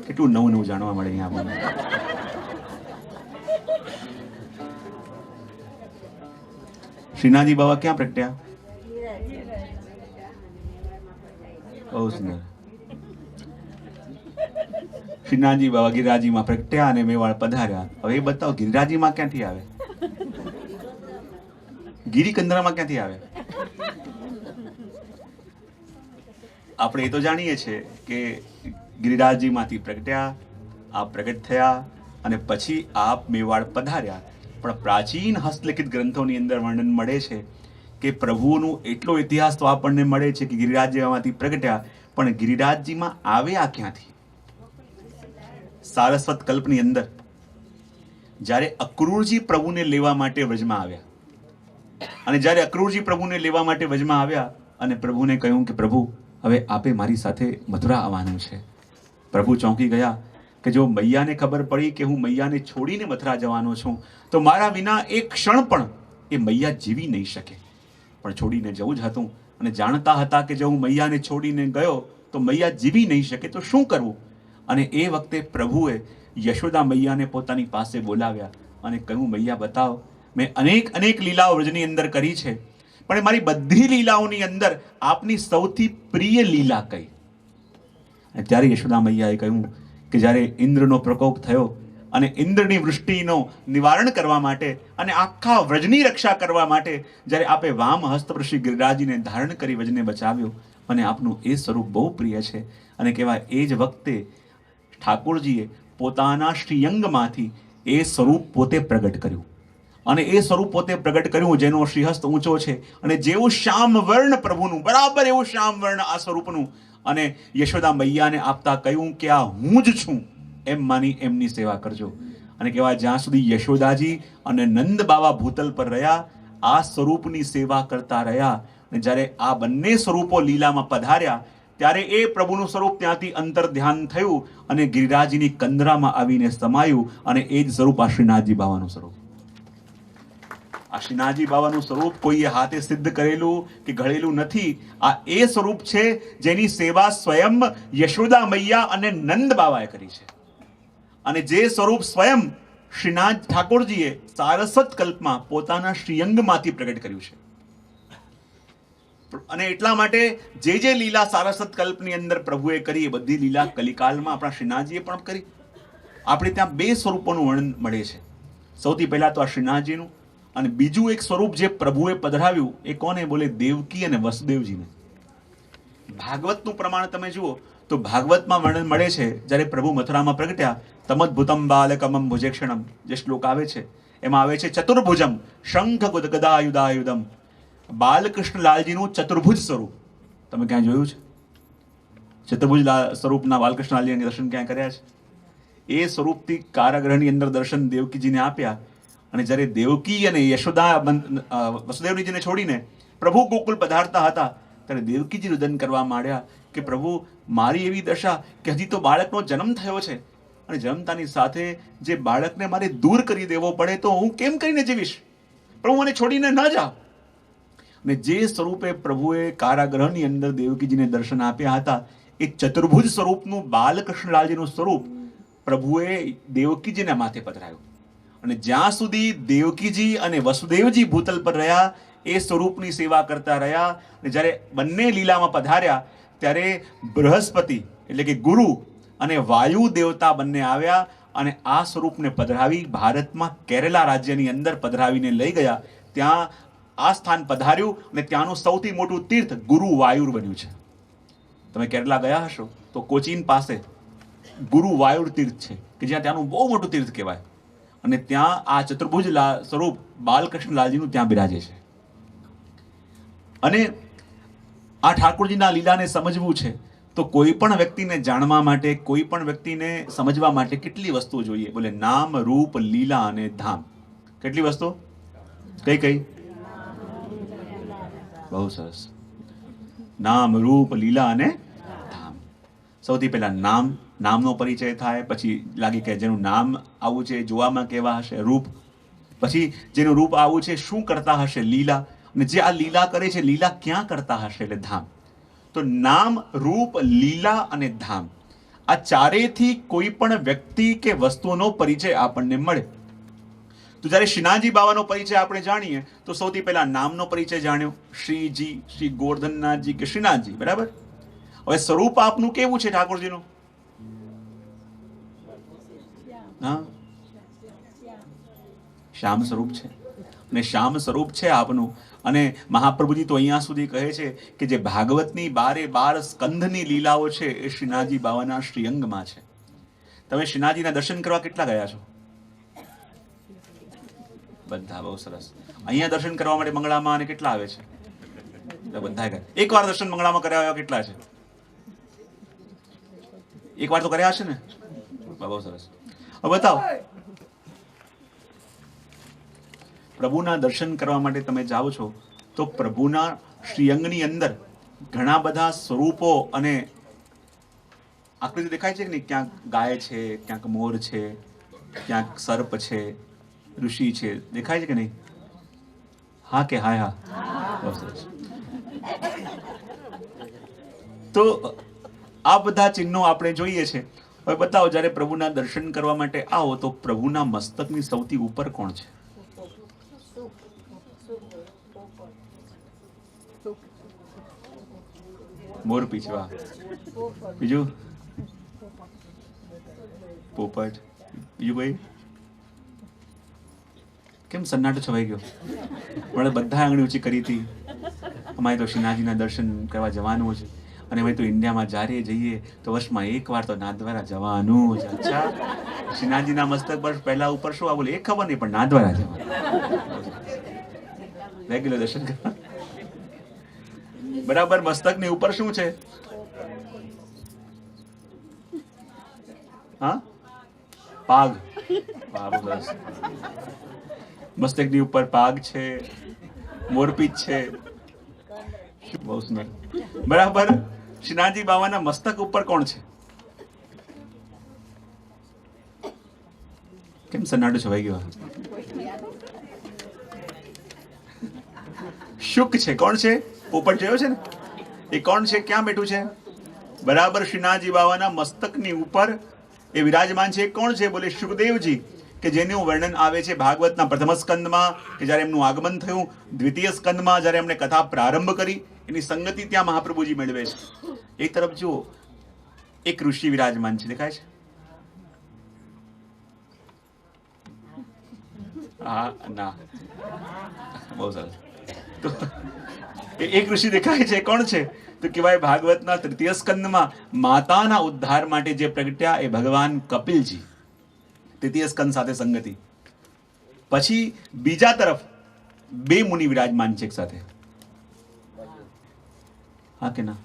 કેટલું નવું નવું જાણવા મળે અહીંયા આપણને. શ્રીનાથજી બાબા ક્યાં પ્રગટ્યા? બહુ સુંદર. શ્રીનાથજી બાબા ગિરિરાજીમાં પ્રગટ્યા અને મેવાડ પધાર્યા. હવે એ બતાવો, ગિરિરાજીમાં ક્યાંથી આવે? ગિરિકંદરામાં ક્યાંથી આવે? આપણે એ તો જાણીએ છીએ કે ગિરિરાજજીમાંથી પ્રગટ્યા, આપ પ્રગટ થયા અને પછી આપ મેવાડ પધાર્યા. પણ પ્રાચીન હસ્તલિખિત ગ્રંથોની અંદર વર્ણન મળે છે કે પ્રભુનો એટલો ઇતિહાસ તો આપણને મળે છે કે ગિરિરાજજીમાંથી પ્રગટ્યા, પણ ગિરિરાજજીમાં આવ્યા ક્યાંથી? સારસ્વત કલ્પની અંદર જ્યારે અક્રૂરજી પ્રભુને લેવા માટે વ્રજમાં આવ્યા, અને જ્યારે અક્રૂરજી પ્રભુને લેવા માટે વ્રજમાં આવ્યા અને પ્રભુને કહ્યું કે પ્રભુ હવે આપે મારી સાથે મથુરા આવવાનું છે. પ્રભુ ચોંકી ગયા કે જો મૈયાને ખબર પડી કે હું મૈયાને છોડીને મથુરા જવાનો છું તો મારા વિના એક ક્ષણ પણ એ મૈયા જીવી નહીં શકે. પણ છોડીને જવું જ હતું અને જાણતા હતા કે જો હું મૈયાને છોડીને ગયો તો મૈયા જીવી નહીં શકે, તો શું કરવું? અને એ વખતે પ્રભુએ યશોદા મૈયાને પોતાની પાસે બોલાવ્યા અને કહ્યું, મૈયા બતાવ, મેં અનેક લીલાઓ વ્રજની અંદર કરી છે, પણ મારી બધી લીલાઓની અંદર આપની સૌથી પ્રિય લીલા કઈ? અને ત્યારે યશોદા મૈયાએ કહ્યું કે જ્યારે ઇન્દ્રનો પ્રકોપ થયો અને ઇન્દ્રની વૃષ્ટિનો નિવારણ કરવા માટે અને આખા વ્રજની રક્ષા કરવા માટે જ્યારે આપે વામ હસ્ત પર શ્રી ગિરિરાજજીને ધારણ કરી વ્રજને બચાવ્યો, અને આપનું એ સ્વરૂપ બહુ પ્રિય છે. અને કહેવાય એ જ વખતે ઠાકોરજીએ પોતાના શ્રીયંગમાંથી એ સ્વરૂપ પોતે પ્રગટ કર્યું. અને એ સ્વરૂપ પોતે પ્રગટ કર્યું જેનો શ્રીહસ્ત ઊંચો છે અને જેવું શ્યામ વર્ણ પ્રભુનું, બરાબર એવું શ્યામ વર્ણ આ સ્વરૂપનું. અને યશોદા મૈયાને આપતા કહ્યું કે આ હું જ છું, એમ માની એમની સેવા કરજો. અને કહેવાય જ્યાં સુધી યશોદાજી અને નંદ બાવા ભૂતલ પર રહ્યા, આ સ્વરૂપની સેવા કરતા રહ્યા. અને જ્યારે આ બંને સ્વરૂપો લીલામાં પધાર્યા ત્યારે એ પ્રભુનું સ્વરૂપ ત્યાંથી અંતર ધ્યાન થયું અને ગિરિરાજજીની કંદરામાં આવીને સમાયું. અને એ જ સ્વરૂપ આ શ્રીનાથજી બાવાનું સ્વરૂપ. આ શ્રીનાથજી બાવાનું સ્વરૂપ કોઈએ હાથે સિદ્ધ કરેલું કે ઘડેલું નથી. આ એ સ્વરૂપ છે જેની સેવા સ્વયં યશોદા મૈયા અને નંદ બાવાએ કરી છે. અને જે સ્વરૂપ સ્વયં શ્રીનાથ ઠાકોરજીએ સારસ્વત કલ્પમાં પોતાના શ્રીયંગમાંથી પ્રગટ કર્યું છે. અને એટલા માટે જે લીલા સારસ્વત કલ્પની અંદર પ્રભુએ કરી એ બધી લીલા કલિકાલમાં આપણા શ્રીનાથજીએ પણ કરી. આપણે ત્યાં બે સ્વરૂપોનું વર્ણન મળે છે. સૌથી પહેલા તો આ શ્રીનાથજીનું, અને બીજું એક સ્વરૂપ જે પ્રભુએ પધરાવ્યું એ કોને? બોલે દેવકી અને વસુદેવજીને. ભાગવતનું પ્રમાણ તમે જુઓ તો ભાગવતમાં વર્ણન મળે છે જ્યારે પ્રભુ મથુરામાં પ્રગટ્યા, તમદ્ભુતમ બાલકમમ ભુજેક્ષણમ, જે શ્લોક આવે છે એમાં આવે છે ચતુર્ભુજમ શંખ ગદાયુધાયુધમ. બાલકૃષ્ણ લાલજીનું ચતુર્ભુજ સ્વરૂપ તમે ક્યાં જોયું છે? ચતુર્ભુજ સ્વરૂપના બાલકૃષ્ણ લાલજીના દર્શન ક્યાં કર્યા છે? એ સ્વરૂપથી કારાગૃહની અંદર દર્શન દેવકીજીને આપ્યા. અને જ્યારે દેવકી અને યશોદા વસુદેવજીને છોડીને પ્રભુ ગોકુળ પધારતા હતા ત્યારે દેવકીજી રુદન કરવા માંડ્યા કે પ્રભુ મારી એવી દશા કે હજી તો બાળકનો જન્મ થયો છે, અને જન્મતાની સાથે જે બાળકને મારે દૂર કરી દેવો પડે તો હું કેમ કરીને જીવીશ? પ્રભુ મને છોડીને ન જાઓ. અને જે સ્વરૂપે પ્રભુએ કારાગૃહની અંદર દેવકીજીને દર્શન આપ્યા હતા એ ચતુર્ભુજ સ્વરૂપનું બાલકૃષ્ણલાલજીનું સ્વરૂપ પ્રભુએ દેવકીજીના માથે પધરાયું. અને જ્યાં સુધી દેવકીજી અને વસુદેવજી ભૂતલ પર રહ્યા એ સ્વરૂપની સેવા કરતા રહ્યા. અને જ્યારે બંને લીલામાં પધાર્યા ત્યારે બૃહસ્પતિ એટલે કે ગુરુ અને વાયુ દેવતા બંને આવ્યા અને આ સ્વરૂપને પધરાવી ભારતમાં કેરલા રાજ્યની અંદર પધરાવીને લઈ ગયા. ત્યાં આ સ્થાન પધાર્યું અને ત્યાંનું સૌથી મોટું તીર્થ ગુરુ વાયુર બન્યું છે. તમે કેરલા ગયા હશો તો કોચીન પાસે ગુરુ વાયુર તીર્થ છે કે જ્યાં ત્યાંનું બહુ મોટું તીર્થ કહેવાય. અને ત્યાં આ ચતુર્ભુજ સ્વરૂપ બાલકૃષ્ણલાલજીનું ત્યાં બિરાજે છે. અને આ ઠાકોરજીના લીલાને સમજવું છે તો કોઈ પણ વ્યક્તિને જાણવા માટે, કોઈ પણ વ્યક્તિને સમજવા માટે કેટલી વસ્તુઓ જોઈએ? બોલે નામ, રૂપ, લીલા અને ધામ. કેટલી વસ્તુ? કઈ કઈ? બહુ સરસ. નામ, રૂપ, લીલા અને ધામ. સૌથી પહેલા નામનો પરિચય થાય, પછી લાગે કે જેનું નામ આવું છે જોવામાં કેવા હશે, રૂપ પછી જેનું રૂપ આવું છે, શું કરતા હશે? લીલા. અને જે આ લીલા કરે છે, લીલા ક્યાં કરતા હશે? એટલે ધામ. તો નામ, રૂપ, લીલા અને ધામ, આ ચારેયથી કોઈ પણ વ્યક્તિ કે વસ્તુનો પરિચય આપણને મળે. તો જ્યારે શ્રીનાથજી બાવાનો પરિચય આપણે જાણીએ તો સૌથી પહેલા નામનો પરિચય જાણ્યો, શ્રીજી, શ્રી ગોરધનનાથજી કે શ્રીનાથજી, બરાબર. હવે સ્વરૂપ આપનું કેવું છે ઠાકોરજીનું? હા, શ્યામ સ્વરૂપ છે. અને શ્યામ સ્વરૂપ છે આપનું. અને મહાપ્રભુજી તો અહીંયા સુધી કહે છે કે જે ભાગવતની 12 સ્કંધની લીલાઓ છે એ શ્રીનાથજી બાવાના શ્રીઅંગમાં છે. તમે શ્રીનાથજીના દર્શન કરવા કેટલા ગયા છો? બધા. બહુ સરસ. અહીંયા દર્શન કરવા માટે મંગળામાં અને કેટલા આવે છે? બધા ગયા. એકવાર દર્શન મંગળામાં કર્યા હોય કેટલા છે? એકવાર તો કર્યા હશે ને? બહુ સરસ. હવે બતાવો, પ્રભુના દર્શન કરવા માટે તમે જાઓ છો તો પ્રભુના શ્રીઅંગની અંદર ઘણા બધા સ્વરૂપો અને આકૃતિ દેખાય છે કે નહીં? ક્યાંક ગાય છે, ક્યાંક મોર છે, ક્યાંક સર્પ છે, ઋષિ છે, દેખાય છે કે નહીં? હા કે હા? બહુ સરસ. તો આ બધા ચિહ્નો આપણે જોઈએ છે. હવે બતાવો, જ્યારે પ્રભુના દર્શન કરવા માટે આવો તો પ્રભુના મસ્તકની સૌથી ઉપર કોણ છે? મોરપીંછ. વાહ. બીજું? પોપટ. બીજું કોઈ? કેમ સન્નાટો છવાઈ ગયો? આપણે બધા આંગળી ઊંચી કરી હતી. અમારે તો શ્રીનાથજીના દર્શન કરવા જવાનું છે અને અમે તો ઇન્ડિયામાં જ્યારે જઈએ તો વર્ષમાં એકવાર તો નાથદ્વારા જવાનું જ. અચ્છા, શ્રીનાથજીના મસ્તક પર પહેલા ઉપર શું આ બોલે એ ખબર નહીં, પણ નાથદ્વારા જવાનું. રેગ્યુલર દર્શન કરવા. બરાબર. મસ્તકની ઉપર શું છે? હા, પાગ. મસ્તકની ઉપર પાગ છે, મોરપીંછ છે. બહુ સુંદર. બરાબર. શ્રીનાથજી બાવાના મસ્તક ઉપર કોણ છે? કેમ સન્નાટો છવાઈ ગયો? શુક છે. કોણ છે? પોપટ જોયો છે ને? એ કોણ છે? ક્યાં બેઠું છે? બરાબર. શ્રીનાથજી બાવાના મસ્તકની ઉપર એ વિરાજમાન છે. કોણ છે? બોલે શુકદેવજી, કે જેનું વર્ણન આવે છે ભાગવતના પ્રથમ સ્કંદમાં, કે જ્યારે એમનું આગમન થયું. દ્વિતીય સ્કંદમાં જ્યારે એમણે કથા પ્રારંભ કરી, એની સંગતિ ત્યાં મહાપ્રભુજી મેળવે છે. એક તરફ જુઓ, એક ઋષિ વિરાજમાન છે, દેખાય છે? હા, ના. બહુ સરસ. તો એક ઋષિ દેખાય છે. કોણ છે? તો કહેવાય ભાગવતના તૃતીય સ્કંદમાં માતાના ઉદ્ધાર માટે જે પ્રગટ્યા એ ભગવાન કપિલજી. તૃતીય સ્કંદ સાથે સંગતિ. પછી બીજા તરફ બે મુનિ વિરાજમાન છે એક સાથે. હા કે ના?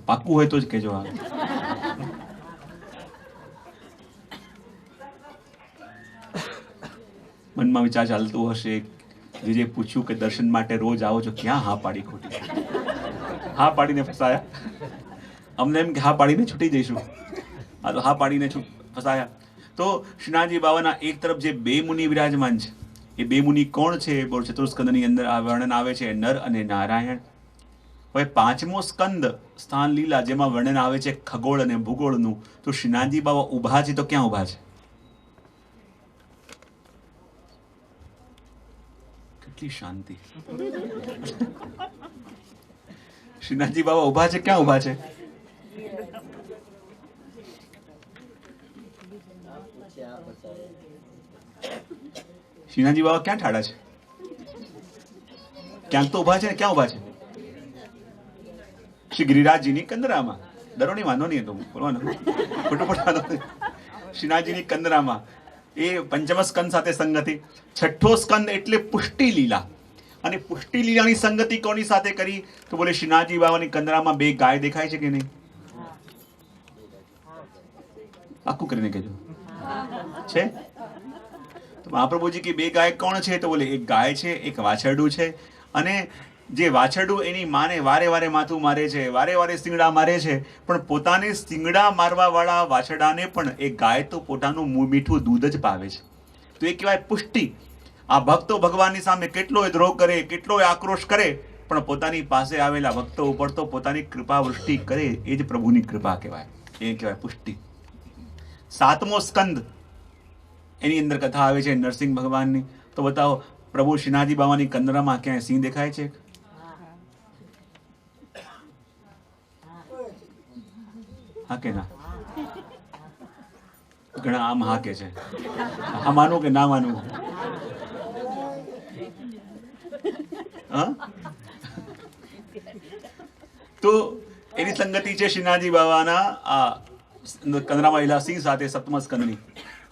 પાક્કું હોય તો જ કહેજો. હા. મનમાં વિચાર ચાલતું હશે, જે પૂછ્યું કે દર્શન માટે રોજ આવો છો, ક્યાં હા પાડી ખોટી? હા પાડીને ફસાયા. અમને એમ કે હા પાડીને છૂટી જઈશું, આ તો હા પાડીને ફસાયા. તો શ્રીનાથજી બાવાના એક તરફ જે બે મુનિ વિરાજમાન છે, એ બે મુનિ કોણ છે? બોલ, ચતુર્સ્કંદની અંદર આ વર્ણન આવે છે નર અને નારાયણ. હવે પાંચમો સ્કંદ સ્થાન લીલા, જેમાં વર્ણન આવે છે ખગોળ અને ભૂગોળનું. તો શ્રીનાથજી બાવા ઉભા છે, તો ક્યાં ઉભા છે? કેટલી શાંતિ. શ્રીનાથજી બાવા ઉભા છે, ક્યાં ઉભા છે? શ્રીનાથજી બાવા ક્યાં ઠાડા છે? ક્યાંક તો ઉભા છે ને. ક્યાં ઉભા છે? શ્રી ગિરિરાજજીની કંદરામાં. ડરો નહીં, વાંધો નહીં, તો બોલવાનું ખોટું. શ્રીનાથજીની કંદરામાં એ પંચમ સ્કંદ સાથે સંગતિ. છઠ્ઠો સ્કંદ એટલે પુષ્ટિ લીલા. અને પુષ્ટિ લીલાની સંગતિ કોની સાથે કરી? તો બોલે શ્રીનાથજી બાવાની કંદરામાં બે ગાય દેખાય છે કે નહીં? આખું કરીને કહેજો. છે? તો મહાપ્રભુજી કે બે ગાય કોણ છે? તો બોલે એક ગાય છે, એક વાછરડું છે. અને જે વાછરડું એની માને વારે વારે માથું મારે છે, વારે વારે શિંગડા મારે છે, પણ પોતાને શિંગડા મારવા વાળા વાછરડાને પણ એ ગાય તો પોતાનું મીઠું દૂધ જ પાવે છે. તો એ કહેવાય પુષ્ટિ. આ ભક્તો ભગવાનની સામે કેટલોય દ્રોહ કરે, કેટલોય આક્રોશ કરે, પણ પોતાની પાસે આવેલા ભક્તો ઉપર તો પોતાની કૃપા વૃષ્ટિ કરે, એ જ પ્રભુની કૃપા કહેવાય. એ કહેવાય પુષ્ટિ. 7મો સ્કંદ, એની અંદર કથા આવે છે નરસિંહ ભગવાનની. તો બતાવો, પ્રભુ શ્રીનાથજી બાવાની કંદરામાં ક્યાંય સિંહ દેખાય છે? હા કે ના? ઘણા આમ હા કે છે. હા માનું કે ના માનું? હા, તો એની સંગતિ છે શ્રીનાથજી બાવાના આ કંદરામાં રહેલા સિંહ સાથે 7મા સ્કંદની.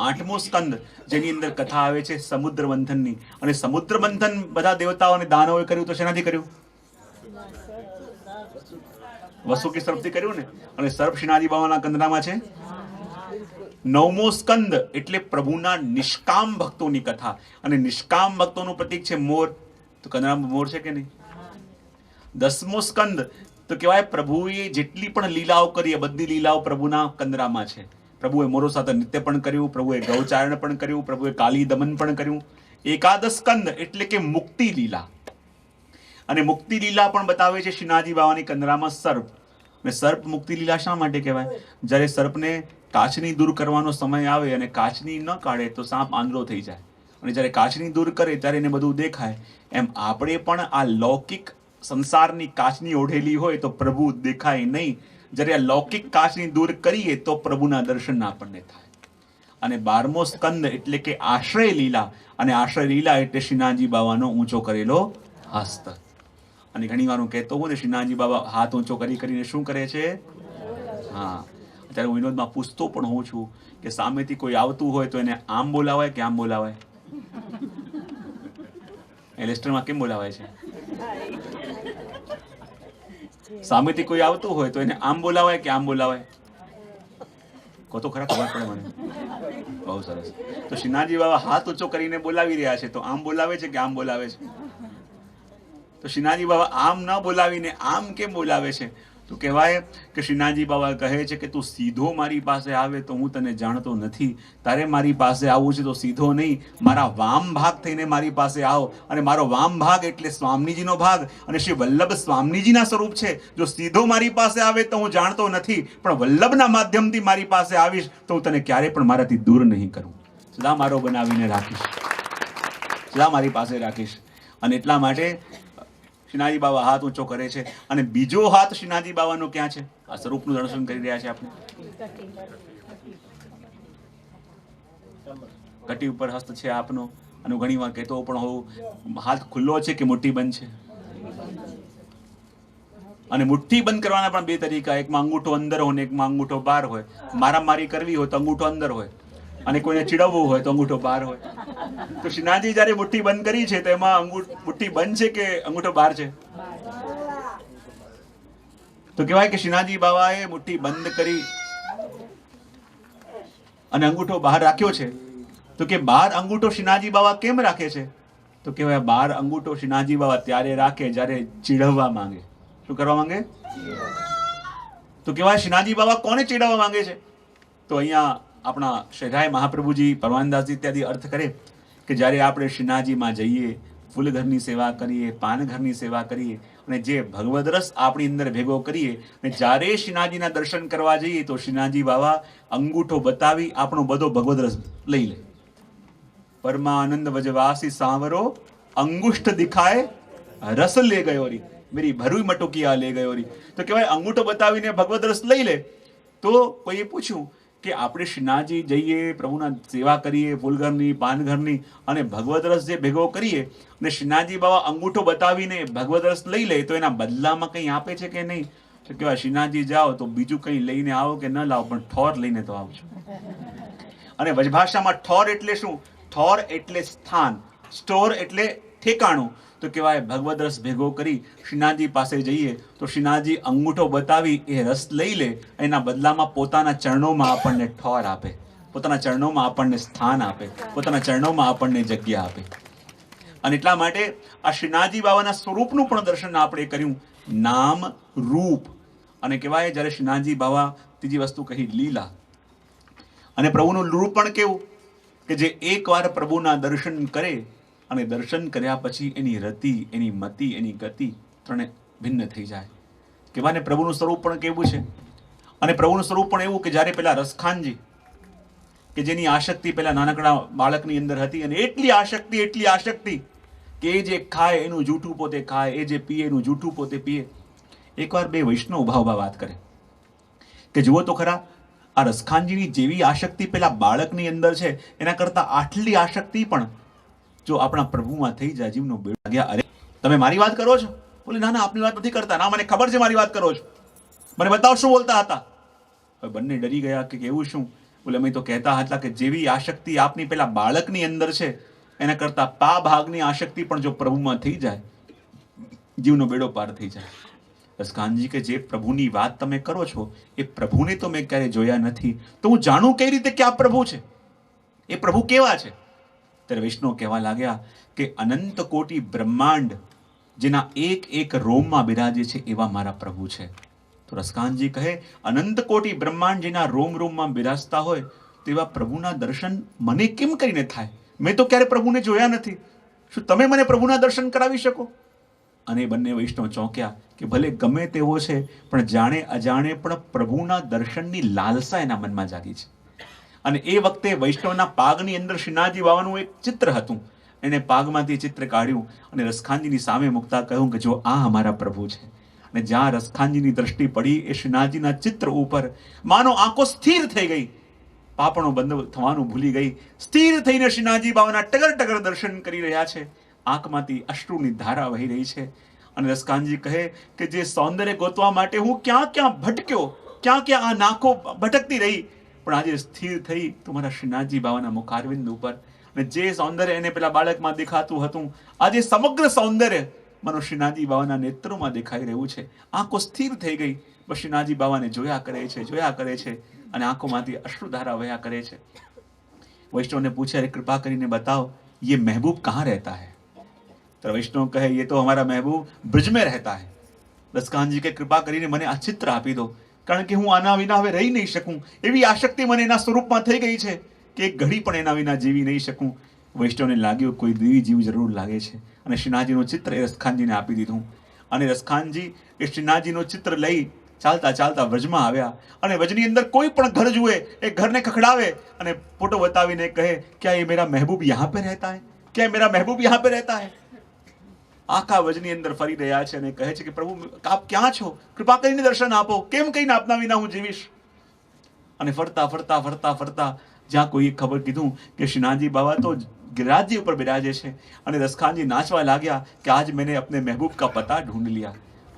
8મો સ્કંદ, જેની અંદર કથા આવે છે સમુદ્ર મંથનની. અને સમુદ્ર મંથન બધા દેવતાઓ અને દાનવોએ કર્યું તો શેનાથી કર્યું? વસુકી સર્પથી કર્યું ને. અને સર્પ શ્રીનાથજી બાવાના કંદરામાં છે. 9મો સ્કંદ એટલે પ્રભુના નિષ્કામ ભક્તોની કથા. અને નિષ્કામ ભક્તોનું પ્રતીક છે મોર. તો કંદરામાં મોર છે કે નહીં? 10મો સ્કંદ તો કહેવાય પ્રભુએ જેટલી પણ લીલાઓ કરી એ બધી લીલાઓ પ્રભુના કંદરામાં છે. પ્રભુએ મોરો સાથે નૃત્ય પણ કર્યું, પ્રભુએ ગૌચારણ પણ કર્યું, પ્રભુએ કાલી દમન પણ કર્યું. 11 સ્કંદ એટલે કે મુક્તિ લીલા. અને મુક્તિ લીલા પણ બતાવે છે શ્રીનાથજી બાવાની કંદરામાં સર્પ. અને સર્પ મુક્તિ લીલા શા માટે કહેવાય? જ્યારે સર્પને કાચની દૂર કરવાનો સમય આવે અને કાચની ન કાઢે તો સાપ આંધળો થઈ જાય. અને જ્યારે કાચની દૂર કરે ત્યારે એને બધું દેખાય. એમ આપણે પણ આ લૌકિક સંસારની કાચની ઓઢેલી હોય તો પ્રભુ દેખાય નહીં. જ્યારે આ લૌકિક કાચની દૂર કરીએ તો પ્રભુના દર્શન આપણને થાય. અને 12મો સ્કંદ એટલે કે આશ્રય લીલા. અને આશ્રય લીલા એટલે શ્રીનાથજી બાવાનો ઊંચો કરેલો હસ્ત. અને ઘણી વાર હું કહેતો હોઉં ને, શ્રીનાથજી બાબા હાથ ઊંચો કરીને શું કરે છે? હા, અત્યારે હું વિનોદમાં પૂછતો પણ હોઉં છું કે સામેથી કોઈ આવતું હોય તો એને આમ બોલાવાય કે આમ બોલાવાય? લેસ્ટરમાં કેમ બોલાવાય છે? સામેથી કોઈ આવતું હોય તો એને આમ બોલાવાય કે આમ બોલાવાય? કહો તો ખરા, ખબર પડે મને. બહુ સરસ. તો શ્રીનાથજી બાબા હાથ ઊંચો કરીને બોલાવી રહ્યા છે, તો આમ બોલાવે છે કે આમ બોલાવે છે? તો શ્રીનાથજી બાબા આમ ન બોલાવીને આમ કેમ બોલાવે છે? તો કહેવાય કે શ્રીનાથજી બાબા કહે છે કે તું સીધો મારી પાસે આવે તો હું તને જાણતો નથી. તારે મારી પાસે આવવું છે તો સીધો નહીં, મારા વામ ભાગ થઈને મારી પાસે આવો. અને મારો વામ ભાગ એટલે સ્વામીજીનો ભાગ. અને શ્રી વલ્લભ સ્વામીજીના સ્વરૂપ છે. જો સીધો મારી પાસે આવે તો હું જાણતો નથી, પણ વલ્લભના માધ્યમથી મારી પાસે આવીશ તો હું તને ક્યારે પણ મારાથી દૂર નહીં કરું. સદા મારો બનાવીને રાખીશ, સદા મારી પાસે રાખીશ. અને એટલા માટે શ્રીનાથજી બાબા હાથ ઊંચો કરે છે. અને બીજો હાથ શ્રીનાથજી બાવાનો ક્યાં છે? આ સ્વરૂપનું દર્શન કરી રહ્યા છે આપણે. કટી ઉપર હસ્ત છે આપનો. અને ઘણી વાર કહેતો પણ હોઉં, હાથ ખુલ્લો છે કે મુઠ્ઠી બંધ છે? અને મુઠ્ઠી બંધ કરવાના પણ બે તરીકા. એકમાં અંગૂઠો અંદર હોય ને એકમાં અંગૂઠો બહાર હોય. મારામારી કરવી હોય તો અંગૂઠો અંદર હોય, અને કોઈને ચીડવવું હોય તો અંગૂઠો બહાર હોય. તો શ્રીનાથજી જયારે મુઠ્ઠી બંધ કરી છે તો એમાં મુઠ્ઠી બંધ છે કે અંગૂઠો બહાર છે? તો કહેવાય કે શ્રીનાથજી બાબાએ મુઠ્ઠી બંધ કરી અને અંગૂઠો બહાર રાખ્યો છે. તો કે બહાર અંગૂઠો શ્રીનાથજી બાબા કેમ રાખે છે? તો કહેવાય બહાર અંગૂઠો શ્રીનાથજી બાબા ત્યારે રાખે જ્યારે ચીડવવા માંગે. શું કરવા માંગે? તો કહેવાય શ્રીનાથજી બાબા કોને ચીડવવા માંગે છે? તો અહીંયા આપણા શેઠાઈ મહાપ્રભુજી, પરમાનંદાસજી ઇત્યાદિ અર્થ કરે કે જ્યારે આપણે શ્રીનાથજીમાં જઈએ, ફૂલઘરની સેવા કરીએ, પાનઘરની સેવા કરીએ, અને જે ભગવદ રસ આપણી અંદર ભેગો કરીએ, અને જ્યારે શ્રીનાથજીના દર્શન કરવા જઈએ તો શ્રીનાથજી બાબા અંગૂઠો બતાવી આપણો બધો ભગવદ રસ લઈ લે. પરમાનંદ વજવાસી સાવરો અંગુષ્ઠ દિખાય રસ લે ગયો રી, મેરી ભરૂઈ મટુકિયા લે ગયો રી. તો કહેવાય અંગૂઠો બતાવીને ભગવદ રસ લઈ લે. તો કોઈએ પૂછ્યું કે આપણે શ્રીનાથજી જઈએ, પ્રભુના સેવા કરીએ, ફૂલઘરની, પાનઘરની, અને ભગવદ રસ જે ભેગો કરીએ, અને શ્રીનાથજી બાબા અંગૂઠો બતાવીને ભગવદ રસ લઈ લે, તો એના બદલામાં કંઈ આપે છે કે નહીં? તો કહેવાય શ્રીનાથજી જાઓ તો બીજું કંઈ લઈને આવો કે ન લાવો, પણ ઠોર લઈને તો આવજો. અને વ્રજભાષામાં ઠોર એટલે શું? ઠોર એટલે સ્થાન, સ્ટોર એટલે ઠેકાણું. તો કહેવાય ભગવદ રસ ભેગો કરી શ્રીનાથજી પાસે જઈએ તો શ્રીનાથજી અંગૂઠો બતાવી એ રસ લઈ લે, એના બદલામાં પોતાના ચરણોમાં આપણને ઠોર આપે, પોતાના ચરણોમાં આપણને સ્થાન આપે, પોતાના ચરણોમાં આપણને જગ્યા આપે. અને એટલા માટે આ શ્રીનાથજી બાબાના સ્વરૂપનું પણ દર્શન આપણે કર્યું. નામ, રૂપ. અને કહેવાય જ્યારે શ્રીનાથજી બાબા, ત્રીજી વસ્તુ કહી લીલા. અને પ્રભુનું રૂપ પણ કેવું કે જે એકવાર પ્રભુના દર્શન કરે અને દર્શન કર્યા પછી એની રતિ, એની મતિ, એની ગતિ ત્રણે ભિન્ન થઈ જાય. કહેવાને પ્રભુનું સ્વરૂપ પણ કેવું છે. અને પ્રભુનું સ્વરૂપ પણ એવું કે જ્યારે પેલા રસખાનજી કે જેની આશક્તિ પેલા નાનકડા બાળકની અંદર હતી, અને એટલી આશક્તિ કે એ જે ખાય એનું જૂઠું પોતે ખાય, એ જે પીએ એનું જૂઠું પોતે પીએ. એકવાર બે વૈષ્ણવ ઉભા વાત કરે કે જુઓ તો ખરા, આ રસખાનજીની જેવી આશક્તિ પેલા બાળકની અંદર છે એના કરતા આટલી આશક્તિ પણ જો આપણા પ્રભુમાં થઈ જાય, જીવનો બેડો લાગ્યા. અરે તમે મારી વાત કરો છો? બોલે ના આપની વાત નથી કરતા. ના, મને ખબર છે મારી વાત કરો છો, મને બતાવો શું બોલતા હતા. હવે બંને ડરી ગયા કે એવું શું? બોલે અમે તો કહેતા હતા કે જેવી આશક્તિ આપની પેલા બાળકની અંદર છે એના કરતા પા ભાગની આશક્તિ પણ જો પ્રભુમાં થઈ જાય, જીવનો બેડો પાર થઈ જાય. રસખાનજી કે જે પ્રભુની વાત તમે કરો છો એ પ્રભુને તો મેં ક્યારે જોયા નથી, તો હું જાણું કઈ રીતે કે આ પ્રભુ છે? એ પ્રભુ કેવા છે? ત્યારે વૈષ્ણવ કહેવા લાગ્યા કે અનંત કોટી બ્રહ્માંડ જેના એક એક રોમમાં બિરાજે છે એવા મારા પ્રભુ છે. તો રસખાનજી કહે અનંત કોટી બ્રહ્માંડ જેના રોમ રોમમાં બિરાજતા હોય તેવા પ્રભુના દર્શન મને કેમ કરીને થાય? મેં તો ક્યારે પ્રભુને જોયા નથી. શું તમે મને પ્રભુના દર્શન કરાવી શકો? અને બંને વૈષ્ણવ ચોંક્યા કે ભલે ગમે તેવો છે પણ જાણે અજાણે પણ પ્રભુના દર્શનની લાલસા એના મનમાં જાગી છે. અને એ વખતે વૈષ્ણવના પાગની અંદર શ્રીનાથજી બાવાનું એક ચિત્ર હતું. એને પાગમાંથી ચિત્ર કાઢ્યું અને રસખાનજીની સામે મૂકતા કહ્યું કે જો આ અમારા પ્રભુ છે. અને જ્યાં રસખાનજીની દ્રષ્ટિ પડી એ શ્રીનાથજીના ચિત્ર ઉપર માનો આંખો સ્થિર થઈ ગઈ, પાપણો બંધ થવાનું ભૂલી ગઈ. સ્થિર થઈને શ્રીનાથજી બાવાના ટગર ટગર દર્શન કરી રહ્યા છે. આંખમાંથી અશ્રુની ધારા વહી રહી છે. અને રસખાનજી કહે કે જે સૌંદર્ય ગોતવા માટે હું ક્યાં ક્યાં ભટક્યો, ક્યાં ક્યાં આ નાખો ભટકતી રહી, પણ આજે સ્થિર થઈ તમારા શ્રીનાથજી બાવાના મુખારવિંદ ઉપર. અને જે સૌંદર્ય એને પેલા બાળકમાં દેખાતું હતું, આજે સમગ્ર સૌંદર્ય મને શ્રીનાથજી બાવાના નેત્રોમાં દેખાઈ રહ્યું છે. આંખો સ્થિર થઈ ગઈ, બસ શ્રીનાથજી બાવાને જોયા કરે છે અને આંખોમાંથી અશ્રુધારા વહ્યા કરે છે. વૈષ્ણવને પૂછે અરે કૃપા કરીને बताओ ये महबूब कहाँ रहता है? तो वैष्णव कहे ये तो हमारा महबूब ब्रज में रहता है. રસખાનજી કે કૃપા કરીને મને આ ચિત્ર આપી દો, કારણ કે હું આના વિના હવે રહી નહીં શકું. એવી આશક્તિ મને એના સ્વરૂપમાં થઈ ગઈ છે કે એક ઘડી પણ એના વિના જીવી નહીં શકું. વૈષ્ણવને લાગ્યું કોઈ દેવી જીવ જરૂર લાગે છે અને શ્રીનાથજીનું ચિત્ર એ રસખાનજીને આપી દીધું. અને રસખાનજી એ શ્રીનાથજીનું ચિત્ર લઈ ચાલતા ચાલતા વ્રજમાં આવ્યા અને વ્રજની અંદર કોઈ પણ ઘર જુએ એ ઘરને ખખડાવે અને ફોટો બતાવીને કહે ક્યાં એ મેરા મહેબૂબ યહાં પે રહેતા હૈ, ક્યાં મેરા મહેબૂબ યહાં પે રહેતા હૈ. આખા વ્રજની અંદર ફરી રહ્યા છે અને કહે છે કે પ્રભુ આપ ક્યાં છો? કૃપા કરીને દર્શન આપો. કેમ કહીને આપના વિના હું જીવીશ? અને ફરતા ફરતા ફરતા ફરતા જ્યાં કોઈએ ખબર કીધું કે શ્રીનાથજી બાબા તો गिरिराज ઉપર બિરાજે છે. અને રસખાનજી નાચવા લાગ્યા કે આજ મેને અપને મહેબૂબ કા પતા ઢૂંઢ लिया.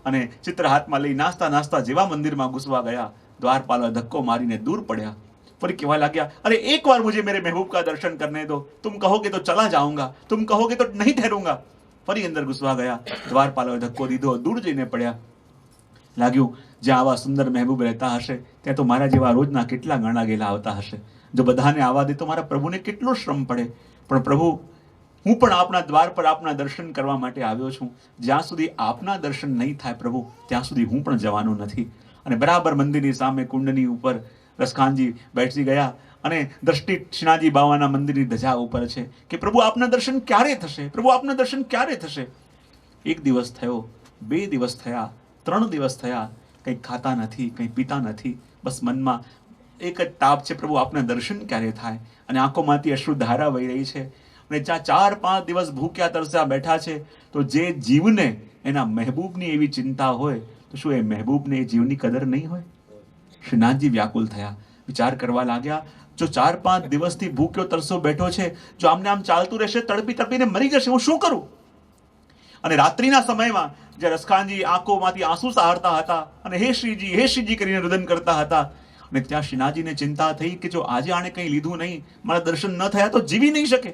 અને ચિત્ર હાથમાં લઈ નાસ્તા નાસ્તા જેવા મંદિરમાં ઘૂસવા ગયા, દ્વારપાલો ધક્કો મારીને દૂર પડ્યા. ફરી કહેવા લાગ્યા અરે એક વાર મુझे मेरे महबूब का दर्शन करने दो, तुम कहोगे तो चला जाऊंगा, तुम कहोगे तो नहीं ठहरूंगा. ફરી અંદર ઘૂસવા ગયા, દ્વારપાલોએ ધક્કો દીધો, દૂર જઈને પડ્યા. લાગ્યું જ્યાં આવા સુંદર મહેબૂબ રહેતા હશે ત્યાં તો મારા જેવા રોજના કેટલા ગાણા ગેલા આવતા હશે. જો બધાને આવવા દે તો મારા પ્રભુને કેટલો શ્રમ પડે. પણ પ્રભુ હું પણ આપના દ્વાર પર આપના દર્શન કરવા માટે આવ્યો છું. જ્યાં સુધી આપના દર્શન નહીં થાય પ્રભુ ત્યાં સુધી હું પણ જવાનો નથી. અને બરાબર મંદિરની સામે કુંડની ઉપર રસખાનજી બેસી ગયા અને દ્રષ્ટિ શ્રીનાથજી બાવાના મંદિરની ધજા ઉપર છે કે પ્રભુ આપના દર્શન ક્યારે થશે? પ્રભુ આપના દર્શન ક્યારે થશે? એક દિવસ થયો, 2 દિવસ થયા, 3 દિવસ થયા, કંઈ ખાતા નથી, કંઈ પીતા નથી, બસ મનમાં એક જ તાપ છે પ્રભુ આપના દર્શન ક્યારે થાય? અને આંખોમાંથી અશ્રુધારા વહી રહી છે. અને જ્યાં 4-5 દિવસ ભૂખ્યા તરસ્યા બેઠા છે તો જે જીવને એના મહેબૂબની એવી ચિંતા હોય તો શું એ મહેબૂબને એ જીવની કદર નહીં હોય? શ્રીનાથજી વ્યાકુલ થયા, વિચાર કરવા લાગ્યા જો 4-5 દિવસથી ભૂખ્યો તરસો બેઠો છે, જો આમને આમ ચાલતું રહેશે તડપી તડપીને મરી જશે, હું શું કરું? અને રાત્રિના સમયમાં જે રસખાનજી આંખોમાંથી આંસુ સહારતા હતા અને હે શ્રીજી કરીને રુદન કરતા હતા. અને ત્યાં શ્રીનાથજીને ચિંતા થઈ કે જો આજે આણે કંઈ લીધું નહીં, મારા દર્શન ન થયા તો જીવી નહીં શકે.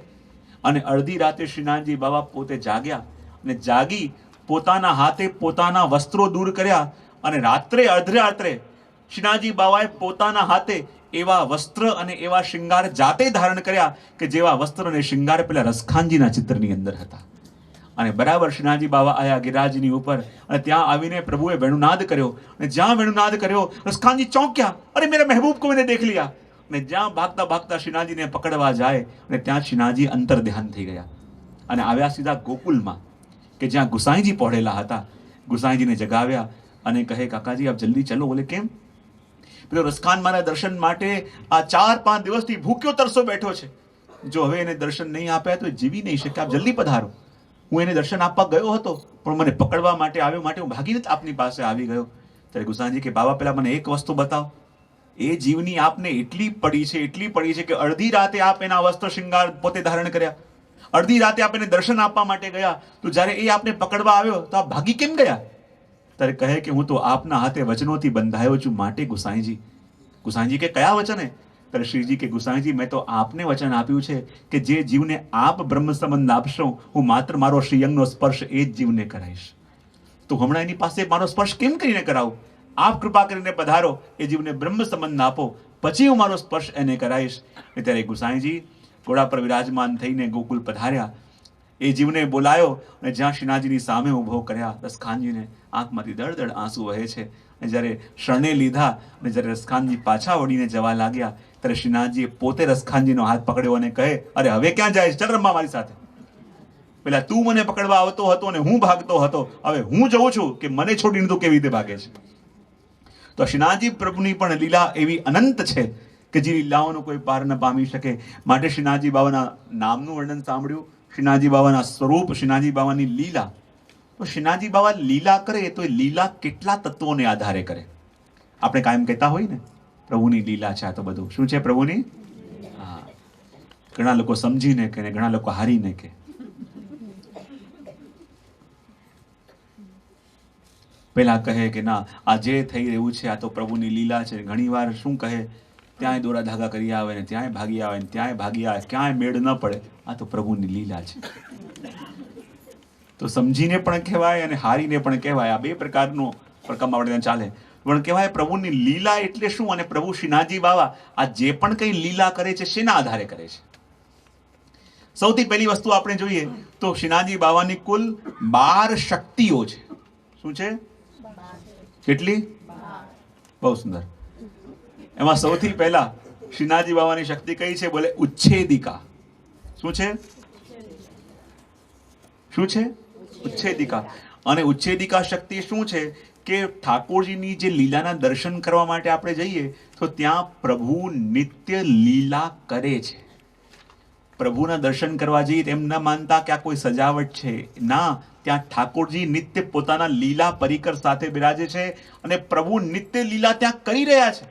અને અડધી રાતે શ્રીનાથજી બાબા પોતે જાગ્યા અને જાગી પોતાના હાથે પોતાના વસ્ત્રો દૂર કર્યા. અને રાત્રે અર્ધરાત્રે શ્રીનાથજી બાબાએ પોતાના હાથે એવા વસ્ત્ર અને એવા શૃંગાર જાતે ધારણ કર્યા કે જેવા વસ્ત્ર અને શૃંગાર પેલા રસખાનજીના ચિત્રની અંદર હતા. અને બરાબર શ્રીનાથજી બાબા આયા ગિરિરાજની ઉપર અને ત્યાં આવીને પ્રભુએ વેણુનાદ કર્યો. અને જ્યાં વેણુનાદ કર્યો રસખાનજી ચોંક્યા, અરે મેરા મહેબૂબ કો મેને દેખ लिया. અને જ્યાં ભાગતા ભાગતા શ્રીનાથજીને પકડવા જાય અને ત્યાં શ્રીનાથજી અંતર ધ્યાન થઈ ગયા અને આવ્યા સીધા ગોકુલમાં કે જ્યાં ગુસાઈજી પહોળેલા હતા. ગુસાઈજીને જગાવ્યા અને કહે, કાકાજી આપ જલ્દી ચલો. બોલે કેમ? પેલો રસખાન મારા દર્શન માટે આ 4-5 દિવસથી ભૂખ્યો તરસો બેઠો છે. જો હવે એને દર્શન નહીં આપ્યા તો જીવી નહીં શકે. આપ જલ્દી પધારો. હું એને દર્શન આપવા ગયો હતો પણ મને પકડવા માટે આવ્યો, માટે હું ભાગીને આપની પાસે આવી ગયો. ત્યારે ગુસાઈજી કે, બાબા પેલા મને એક વસ્તુ બતાવો. એ જીવની આપને એટલી પડી છે કે અડધી રાતે આપ એના વસ્ત્ર શૃંગાર પોતે ધારણ કર્યા, અડધી રાતે આપ એને દર્શન આપવા માટે ગયા, તો જ્યારે એ આપને પકડવા આવ્યો તો આપ ભાગી કેમ ગયા? ત્યારે કહે કે હું તો આપના હાથે વચનોથી બંધાયો છું, માટે ગુસાઈજી. ગુસાઈજી કે કયા વચને? ત્યારે શ્રીજી કે, ગુસાઈજી મેં તો આપને વચન આપ્યું છે કે જે જીવને આપ બ્રહ્મ સંબંધ આપશો, હું માત્ર મારો શ્રીઅંગનો સ્પર્શ એ જ જીવને કરાવીશ. તો હમણાં એની પાસે મારો સ્પર્શ કેમ કરીને કરાવું? આપ કૃપા કરીને પધારો, એ જીવને બ્રહ્મ સંબંધ આપો, પછી હું મારો સ્પર્શ એને કરાવીશ. ત્યારે ગુસાઈજી ઘોડા પર વિરાજમાન થઈને ગોકુલ પધાર્યા. એ જીવને બોલાયો અને જ્યાં શ્રીનાથજીની સામે ઊભો કર્યા. રસખાનજીને આંખમાંથી દળ આંસુ વહે છે. અને જ્યારે શરણે લીધા અને જ્યારે રસખાનજી પાછા વળીને જવા લાગ્યા ત્યારે શ્રીનાથજીએ પોતે રસખાનજીનો હાથ પકડ્યો અને કહે, અરે હવે ક્યાં જાય? ચાલ રમવા મારી સાથે. પેલા તું મને પકડવા આવતો હતો અને હું ભાગતો હતો, હવે હું જઉં છું કે મને છોડીને તું કેવી રીતે ભાગે છે? તો શ્રીનાથજી પ્રભુની પણ લીલા એવી અનંત છે કે જે લીલાઓનો કોઈ પાર ન પામી શકે. માટે શ્રીનાથજી બાવાના નામનું વર્ણન સાંભળ્યું, શ્રીનાથજી બાવાના સ્વરૂપ, શ્રીનાથજી બાવાની લીલા. તો શ્રીનાથજી બાવા લીલા કરે તો એ લીલા કેટલા તત્વોને આધારે કરે? આપણે કાયમ કહેતા હોય ને, પ્રભુની લીલા છે. આ તો બધું શું છે? પ્રભુની. હા, ઘણા લોકો સમજીને કે, ઘણા લોકો હારીને કે. પેલા કહે કે ના, આ જે થઈ રહ્યું છે આ તો પ્રભુની લીલા છે. ઘણી વાર શું કહે, ત્યાંય દોરા ધાગા કરી આવે ને ત્યાંય ભાગી આવે ને ત્યાંય ભાગી આવે, ક્યાંય મેળ ન પડે. આ તો પ્રભુની લીલા છે. તો સમજીને પણ કહેવાય અને હારીને પણ કહેવાય. આ બે પ્રકારનો પ્રકમ આપણે ત્યાં ચાલે. પણ કહેવાય પ્રભુની લીલા એટલે શું? અને પ્રભુ શ્રીનાથજી બાવા આ જે પણ કંઈ લીલા કરે છે શેના આધારે કરે છે? સૌથી પહેલી વસ્તુ આપણે જોઈએ તો શ્રીનાથજી બાવાની કુલ 12 શક્તિઓ છે. શું છે? કેટલી? બહુ સુંદર. એમાં સૌથી પહેલા શ્રીનાથજી બાવાની શક્તિ કઈ છે? બોલે ઉચ્છેદિકા. શું છે? શું છે? ઉચ્છેદિકા. અને ઉચ્છેદિકા શક્તિ શું છે કે ઠાકોરજીની જે લીલાના દર્શન કરવા માટે આપણે જઈએ તો ત્યાં પ્રભુ નિત્ય લીલા કરે છે. પ્રભુના દર્શન કરવા જઈએ તેમ ન માનતા કે આ કોઈ સજાવટ છે. ના, ત્યાં ઠાકોરજી નિત્ય પોતાના લીલા પરિકર સાથે બિરાજે છે અને પ્રભુ નિત્ય લીલા ત્યાં કરી રહ્યા છે.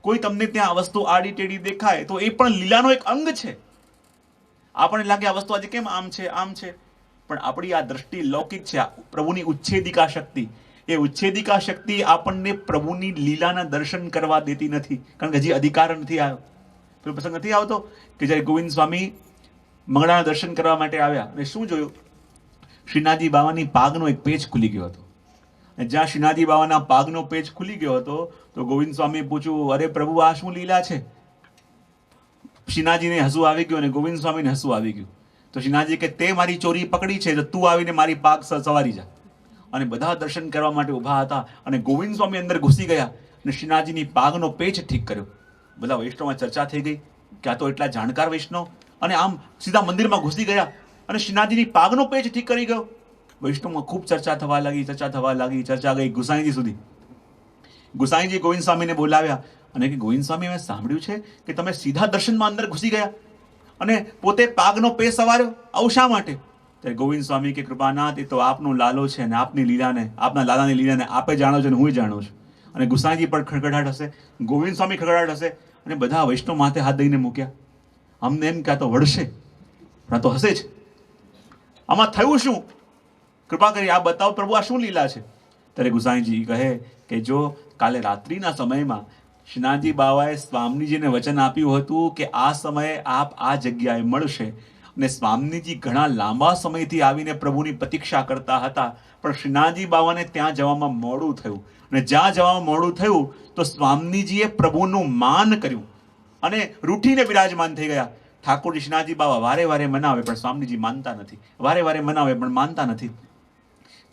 કોઈ તમને ત્યાં આ વસ્તુ આડી ટેડી દેખાય તો એ પણ લીલાનો એક અંગ છે. આપણને લાગે આ વસ્તુ આજે કેમ આમ છે આમ છે, પણ આપણી આ દ્રષ્ટિ લૌકિક છે. પ્રભુની ઉચ્છેદિકા શક્તિ, એ ઉચ્છેદિકા શક્તિ આપણને પ્રભુની લીલાના દર્શન કરવા દેતી નથી, કારણ કે હજી અધિકાર નથી આવ્યો. પેલો પ્રસંગ નથી આવતો કે જ્યારે ગોવિંદ સ્વામી મંગળાના દર્શન કરવા માટે આવ્યા અને શું જોયું? શ્રીનાથજી બાવાની પાગનો એક પેચ ખુલી ગયો હતો. અને જ્યાં શ્રીનાથજી બાવાના પાગનો પેચ ખુલી ગયો હતો તો ગોવિંદ સ્વામીએ પૂછ્યું, અરે પ્રભુ આ શું લીલા છે? શ્રીનાથજીને હસવું આવી ગયું અને ગોવિંદ સ્વામીને હસવું આવી ગયું. તો શ્રીનાથજી કે તે મારી ચોરી પકડી છે તો તું આવીને મારી પાગ સવારી જા. અને બધા દર્શન કરવા માટે ઊભા હતા અને ગોવિંદ સ્વામી અંદર ઘૂસી ગયા અને શ્રીનાથજીની પાગનો પેચ ઠીક કર્યો. બધા વૈષ્ણવમાં ચર્ચા થઈ ગઈ કે આ તો એટલા જાણકાર વૈષ્ણવ, અને આમ સીધા મંદિરમાં ઘૂસી ગયા અને શ્રીનાથજીની પાગનો પેચ ઠીક કરી ગયો. વૈષ્ણવમાં ખૂબ ચર્ચા થવા લાગી. ચર્ચા ગઈ ગુસાઈજી સુધી. ગુસાઈજી ગોવિંદ સ્વામીને બોલાવ્યા અને કે ગોવિંદ સ્વામી, મેં સાંભળ્યું છે કે તમે સીધા દર્શનમાં અંદર ઘૂસી ગયા અને પોતે પાગનો પેચ સવાર્યો, આવું શા માટે? ત્યારે ગોવિંદ સ્વામી કે કૃપાનાથ, એ તો આપનો લાલો છે અને આપની લીલાને, આપના લાલાની લીલાને આપે જાણો છો અને હું જાણું છું. અને ગુસાઈજી પણ ખડખડાટ હશે, ગોવિંદ સ્વામી ખડખડાટ હશે અને બધા વૈષ્ણવ માથે હાથ દઈને મૂક્યા. અમને એમ કે આ તો વળશે, પણ આ તો હશે જ. આમાં થયું શું? કૃપા કરી આ બતાવો પ્રભુ, આ શું લીલા છે? ત્યારે ગુસાઈજી કહે કે જો કાલે રાત્રિના સમયમાં શ્રીનાથજી બાવાએ સ્વામીજીને વચન આપ્યું હતું કે આ સમયે આપ આ જગ્યાએ મળશે, અને સ્વામીજી ઘણા લાંબા સમયથી આવીને પ્રભુની પ્રતીક્ષા કરતા હતા, પણ શ્રીનાથજી બાવાને ત્યાં જવામાં મોડું થયું. અને જ્યાં જવામાં મોડું થયું તો સ્વામીજીએ પ્રભુનું માન કર્યું અને રૂઠીને બિરાજમાન થઈ ગયા. ઠાકોરજી શ્રીનાથજી બાવા વારે વારે મનાવે પણ સ્વામીજી માનતા નથી, વારે વારે મનાવે પણ માનતા નથી.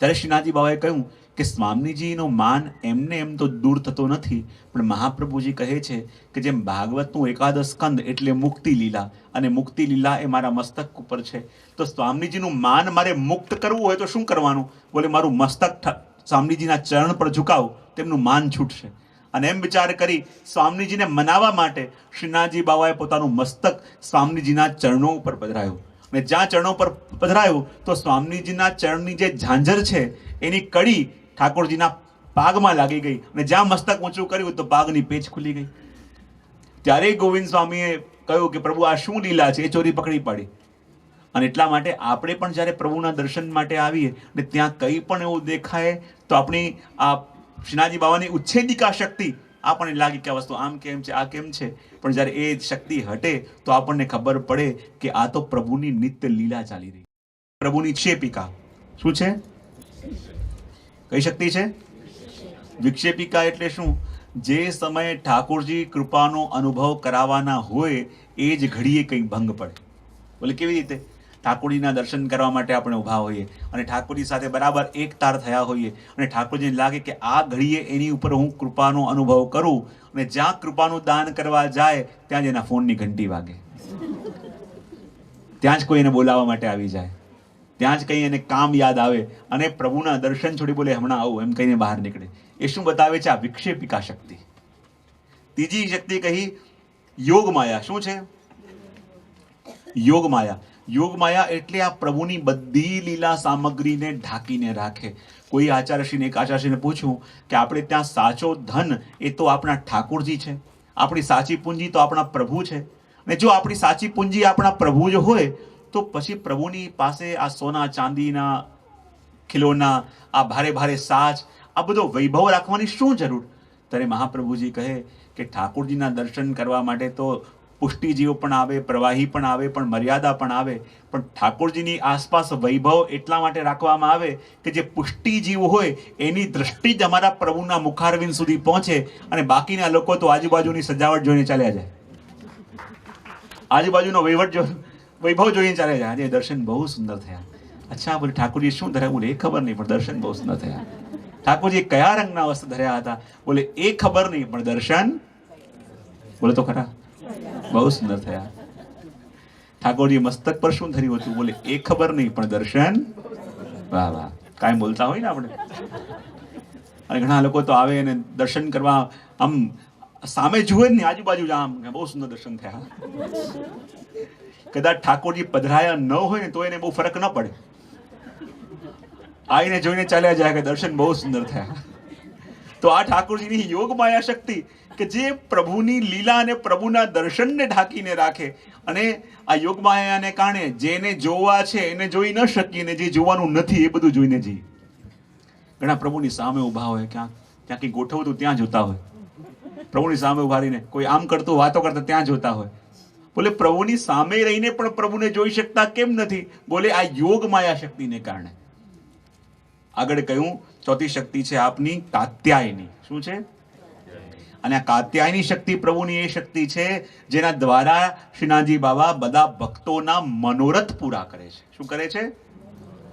ત્યારે શ્રીનાથજી બાબાએ કહ્યું કે સ્વામીજીનો માન એમને એમ તો દૂર થતો નથી, પણ મહાપ્રભુજી કહે છે કે જેમ ભાગવતનું એકાદશ સ્કંદ એટલે મુક્તિ લીલા, અને મુક્તિ લીલા એ મારા મસ્તક ઉપર છે, તો સ્વામીજીનું માન મારે મુક્ત કરવું હોય તો શું કરવાનું? બોલે મારું મસ્તક સ્વામીજીના ચરણ પર ઝુકાવ, તેમનું માન છૂટશે. અને એમ વિચાર કરી સ્વામીજીને મનાવવા માટે શ્રીનાથજી બાબાએ પોતાનું મસ્તક સ્વામીજીના ચરણો ઉપર પધરાયું. અને જ્યાં ચરણો પર પધરાયું તો સ્વામીજીના ચરણની જે ઝાંઝર છે એની કડી ઠાકોરજીના પાગમાં લાગી ગઈ, અને જ્યાં મસ્તક ઊંચું કર્યું તો પાગની પેચ ખુલી ગઈ. ત્યારે ગોવિંદ સ્વામીએ કહ્યું કે પ્રભુ આ શું લીલા છે, એ ચોરી પકડી પાડી. અને એટલા માટે આપણે પણ જ્યારે પ્રભુના દર્શન માટે આવીએ અને ત્યાં કંઈ પણ એવું દેખાય તો આપણી આ શ્રીનાથજી બાબાની ઉચ્છેદિકા શક્તિ આપણને લાગે કે આ વસ્તુ આમ કેમ છે, આ કેમ છે, પણ જ્યારે એ શક્તિ હટે તો આપણને ખબર પડે કે આ તો પ્રભુની નિત્ય લીલા ચાલી રહી. પ્રભુની વિક્ષેપિકા શું છે? કઈ શક્તિ છે? વિક્ષેપિકા એટલે શું? જે સમયે ઠાકોરજી કૃપાનો અનુભવ કરાવવાના હોય એ જ ઘડીએ કંઈક ભંગ પડે. બોલે કેવી રીતે? ઠાકોરજીના દર્શન કરવા માટે આપણે ઊભા હોઈએ અને ઠાકોરજી સાથે બરાબર એક તાર થયા હોઈએ અને ઠાકોરજીને લાગે કે આ ઘડીએ એની ઉપર હું કૃપાનો અનુભવ કરું, અને જ્યાં કૃપાનું દાન કરવા જાય ત્યાં જ એના ફોનની ઘંટી વાગે, ત્યાં જ કોઈ એને બોલાવવા માટે આવી જાય, ત્યાં જ કંઈ એને કામ યાદ આવે અને પ્રભુના દર્શન છોડી બોલે હમણાં આવું એમ કહીને બહાર નીકળે. એ શું બતાવે છે? આ વિક્ષેપિકા શક્તિ. ત્રીજી શક્તિ કહી યોગ માયા. શું છે? યોગ માયા. યોગ માયા એટલે આ પ્રભુની બધી લીલા સામગ્રીને ઢાંકીને રાખે. કોઈ આચાર્યશ્રીને એક આચાર્યશ્રીને પૂછ્યું કે આપણે ત્યાં સાચો ધન એ તો આપણા ઠાકોરજી છે, આપણી સાચી પૂંજી તો આપણા પ્રભુ છે, અને જો આપણી સાચી પૂંજી આપણા પ્રભુ જ હોય તો પછી પ્રભુની પાસે આ સોના ચાંદીના ખિલોના, આ ભારે ભારે સાજ, આ બધો વૈભવ રાખવાની શું જરૂર? ત્યારે મહાપ્રભુજી કહે કે ઠાકોરજીના દર્શન કરવા માટે તો પુષ્ટિજીવ પણ આવે, પ્રવાહી પણ આવે, પણ મર્યાદા પણ આવે, પણ ઠાકોરજીની આસપાસ વૈભવ એટલા માટે રાખવામાં આવે કે જે પુષ્ટિજીવ હોય એની દ્રષ્ટિ જ અમારા પ્રભુના મુખારવિંદ સુધી પહોંચે, અને બાકીના લોકો તો આજુબાજુની સજાવટ જોઈને ચાલ્યા જાય, આજુબાજુનો વૈભવ જોઈને ચાલ્યા જાય. આજે દર્શન બહુ સુંદર થયા. અચ્છા, બોલે ઠાકોરજી શું ધર્યા? બોલે એ ખબર નહીં, પણ દર્શન બહુ સુંદર થયા. ઠાકોરજી કયા રંગના વસ્ત્ર ધર્યા હતા? બોલે એ ખબર નહીં, પણ દર્શન બોલે તો ખરા બહુ સુંદર થયા. ઠાકોરજી મસ્તક પર શું ધર્યું હતું? બોલે એ ખબર નહીં, પણ દર્શન વાહ વાહ. કાંઈ બોલતા હોય ને આપણે. અને ઘણા લોકો તો આવે અને દર્શન કરવા આમ સામે જુએ ને આજુબાજુ આમ બહુ સુંદર દર્શન થયા. કદાચ ઠાકોરજી પધરાયા ન હોય ને તો એને બહુ ફરક ન પડે, આઈને જોઈને ચાલ્યા જાય કે દર્શન બહુ સુંદર થયા. તો આ ઠાકોરજીની યોગ માયા શક્તિ કે જે પ્રભુની લીલા અને પ્રભુના દર્શનને ઢાંકીને રાખે. અને આ યોગ માયાને કારણે જેને જોવા છે એને જોઈ ન શકીએ, ને જે જોવાનું નથી એ બધું જોઈને જઈએ. ઘણા પ્રભુની સામે ઊભા હોય, ક્યાંક કંઈક ગોઠવતું ત્યાં જોતા હોય, પ્રભુની સામે ઉભા રહીને કોઈ આમ કરતું વાતો કરતા ત્યાં જોતા હોય. બોલે પ્રભુની સામે રહીને પણ પ્રભુને જોઈ શકતા કેમ નથી? બોલે આ યોગ માયા શક્તિને કારણે. આગળ કહ્યું ચોથી શક્તિ છે આપની કાત્યાયની. શું છે? અને આ કાત્યાયની શક્તિ પ્રભુની એ શક્તિ છે જેના દ્વારા શ્રીનાથજી બાબા બધા ભક્તોના મનોરથ પૂરા કરે છે. શું કરે છે?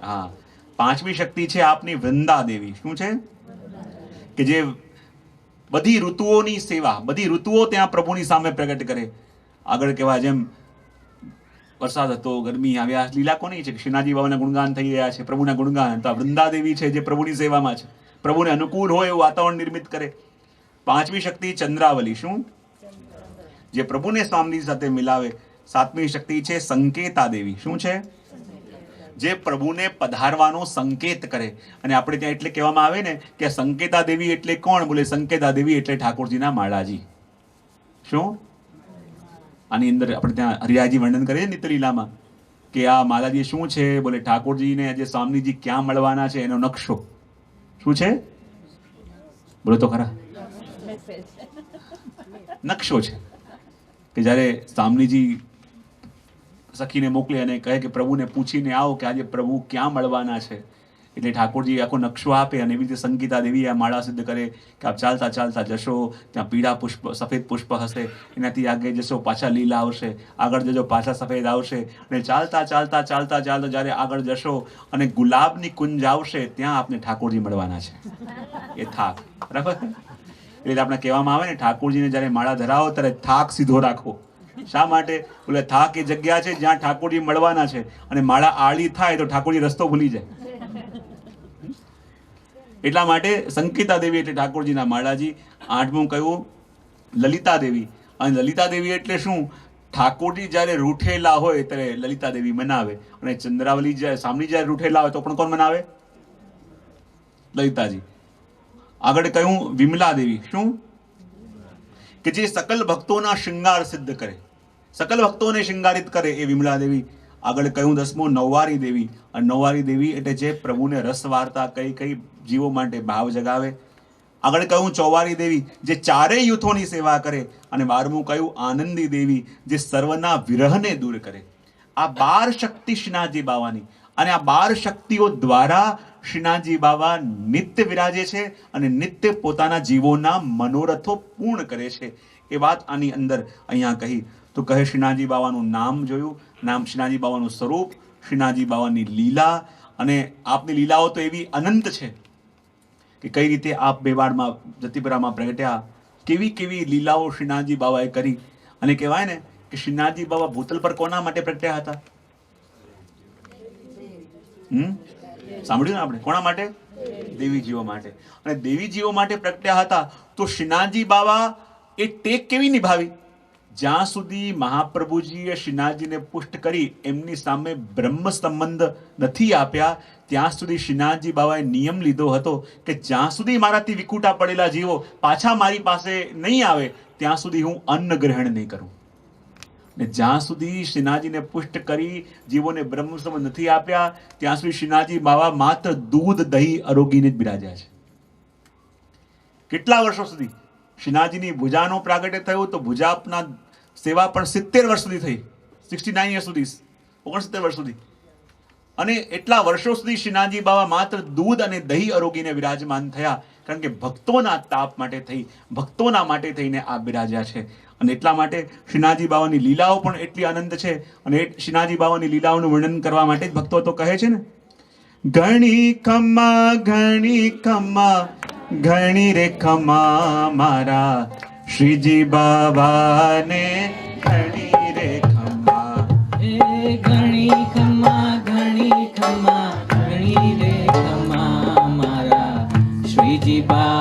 હા. પાંચમી શક્તિ છે આપની વૃંદા દેવી. શું છે? કે જે બધી ઋતુઓની સેવા, બધી ઋતુઓ ત્યાં પ્રભુની સામે પ્રગટ કરે. આગળ કહેવાય જેમ વરસાદ હતો, ગરમી આવ્યા, લીલા કોની છે? શ્રીનાથજી બાબાના ગુણગાન થઈ રહ્યા છે, પ્રભુના ગુણગાન. તો આ વૃંદા દેવી છે જે પ્રભુની સેવામાં છે, પ્રભુને અનુકૂળ હોય એવું વાતાવરણ નિર્મિત કરે. પાંચમી શક્તિ ચંદ્રાવલી. શું? જે પ્રભુને સ્વામી સાથે મિલાવે. સાતમી શક્તિ છે સંકેતા દેવી. શું છે? જે પ્રભુને પધારવાનો સંકેત કરે. અને આપણે ત્યાં એટલે કહેવામાં આવે ને કે સંકેતા દેવી એટલે કોણ? બોલે સંકેતા દેવી એટલે ઠાકોરજીના માળાજી. શું? આની અંદર આપણે ત્યાં હરિયાજી વર્ણન કરીએ નિત્યલીલામાં કે આ માલાજી શું છે? બોલે ઠાકોરજીને આજે સ્વામીજી ક્યાં મળવાના છે એનો નકશો. શું છે? બોલો તો ખરા. નકશો છે કે જ્યારે સ્વામીજી સખીને મોકલે અને કહે કે પ્રભુને પૂછીને આવો કે આજે પ્રભુ ક્યાં મળવાના છે, એટલે ઠાકોરજી આખો નકશો આપે અને એવી રીતે સંગીતા દેવી આ માળા સિદ્ધ કરે કે આપ ચાલતા ચાલતા જશો, ત્યાં પીળા પુષ્પ સફેદ પુષ્પ હશે, એનાથી આગળ જશો પાછા લીલા આવશે, આગળ જજો પાછા સફેદ આવશે, અને ચાલતા ચાલતા ચાલતા ચાલતા જ્યારે આગળ જશો અને ગુલાબની કુંજ આવશે ત્યાં આપને ઠાકોરજી મળવાના છે. એ થાક, બરાબર. એટલે આપણે કહેવામાં આવે ને, ઠાકોરજીને જ્યારે માળા ધરાવો ત્યારે થાક સીધો રાખો. શા માટે? બોલે થાક એ જગ્યા છે જ્યાં ઠાકોરજી મળવાના છે, અને માળા આડી થાય તો ઠાકોરજી રસ્તો ભૂલી જાય. એટલા માટે સંકિતા દેવી એટલે ઠાકોરજીના માળાજી. 8મું કયું? લલિતા દેવી. અને લલિતા દેવી એટલે શું? ઠાકોરજી જ્યારે રૂઠેલા હોય ત્યારે લલિતા દેવી મનાવે, અને ચંદ્રાવલી જ્યારે સામની જ્યારે રૂઠેલા હોય તો પણ કોણ મનાવે? લલિતાજી. આગળ કયું? વિમલા દેવી. શું? કે જે સકલ ભક્તોના શૃંગાર સિદ્ધ કરે, સકલ ભક્તોને શૃંગારિત કરે એ વિમલા દેવી. આગળ કયું? 10મું નવવારી દેવી. અને નવવારી દેવી એટલે જે પ્રભુને રસ વાર્તા કઈ કઈ જીવો માટે ભાવ જગાવે. આગળ કયું? 44 દેવી, જે ચારેય યુથોની સેવા કરે. અને 12મું કયું? આનંદી દેવી, જે સર્વના વિરહને દૂર કરે. આ 12 શક્તિ શ્રીનાથજી બાવાની, અને આ 12 શક્તિઓ દ્વારા શ્રીનાથજી બાબા નિત્ય વિરાજે છે અને નિત્ય પોતાના જીવોના મનોરથો પૂર્ણ કરે છે. એ વાત આની અંદર અહીંયા કહી. તો કહે શ્રીનાથજી બાબાનું નામ જોયું, નામ શ્રીનાથજી બાબાનું સ્વરૂપ, શ્રીનાથજી બાબાની લીલા. અને આપની લીલાઓ તો એવી અનંત છે કે કઈ રીતે આપ બેવાડમાં જતીપરામાં પ્રગટ્યા, કેવી કેવી લીલાઓ શ્રીનાથજી બાબાએ કરી. અને કહેવાય ને કે શ્રીનાથજી બાબા ભૂતલ પર કોના માટે પ્રગટ્યા હતા? સાંભળ્યું ને આપણે? કોના માટે? દેવીજીઓ માટે. અને દેવીજીઓ માટે પ્રગટ્યા હતા. તો શ્રીનાથજી બાબા એ ટેક કેવી નિભાવી? જ્યાં સુધી મહાપ્રભુજીએ શ્રીનાથજીને પુષ્ટ કરી એમની સામે બ્રહ્મ સંબંધ નથી આપ્યા, ત્યાં સુધી શ્રીનાથજી બાબાએ નિયમ લીધો હતો કે જ્યાં સુધી મારાથી વિકુટા પડેલા જીવો પાછા મારી પાસે નહીં આવે ત્યાં સુધી હું અન્ન ગ્રહણ નહીં કરું. ને જ્યાં સુધી શ્રીનાથજીને પુષ્ટ કરી જીવોને બ્રહ્મ સંબંધ નથી આપ્યા ત્યાં સુધી શ્રીનાથજી બાબા માત્ર દૂધ દહીં અરોગીને જ બિરાજ્યા છે. કેટલા વર્ષો સુધી? શ્રીનાથજીની ભુજાનો પ્રાગટ્ય થયું તો ભુજાપના સેવા પણ 70 વર્ષ સુધી થઈ, 69 યર્સ સુધી, 69 વર્ષ સુધી. અને એટલા વર્ષો સુધી શ્રીનાથજી બાબા માત્ર દૂધ અને દહીં અરોગીને વિરાજમાન થયા, કારણ કે ભક્તોના તાપ માટે થઈ, ભક્તોના માટે થઈને આ બિરાજ્યા છે. અને એટલા માટે શ્રીનાથજી બાબાની લીલાઓ પણ એટલી આનંદ છે. અને શ્રીનાથજી બાબાની લીલાઓનું વર્ણન કરવા માટે જ ભક્તો તો કહે છે ને, ઘણી ખમ્મા ઘણી રે ખમ્મા મારા શ્રીજી બાબાને ઘણી રે ખમ્મા. ઘણી ખમ્મા ઘણી રે ખમ્મા મારા શ્રીજી બાબા